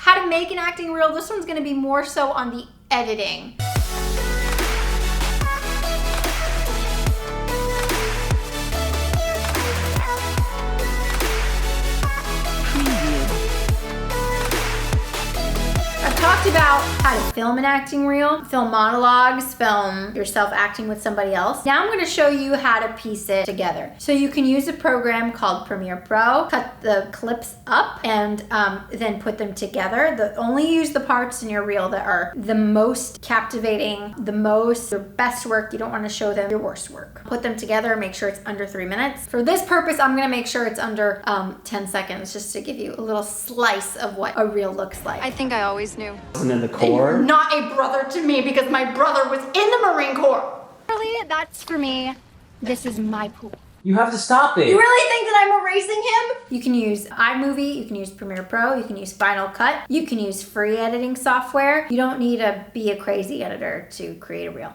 how to make an acting reel. This one's gonna be more so on the editing. Talked about how to film an acting reel, film monologues, film yourself acting with somebody else. Now I'm going to show you how to piece it together. So you can use a program called Premiere Pro, cut the clips up and then put them together. Only use the parts in your reel that are the most captivating, your best work. You don't want to show them your worst work. Put them together and make sure it's under 3 minutes. For this purpose, I'm going to make sure it's under 10 seconds just to give you a little slice of what a reel looks like. I think I always knew. Wasn't in the Corps? You're not a brother to me because my brother was in the Marine Corps. Really? That's for me. This is my pool. You have to stop it. You really think that I'm erasing him? You can use iMovie, you can use Premiere Pro, you can use Final Cut, you can use free editing software. You don't need to be a crazy editor to create a reel.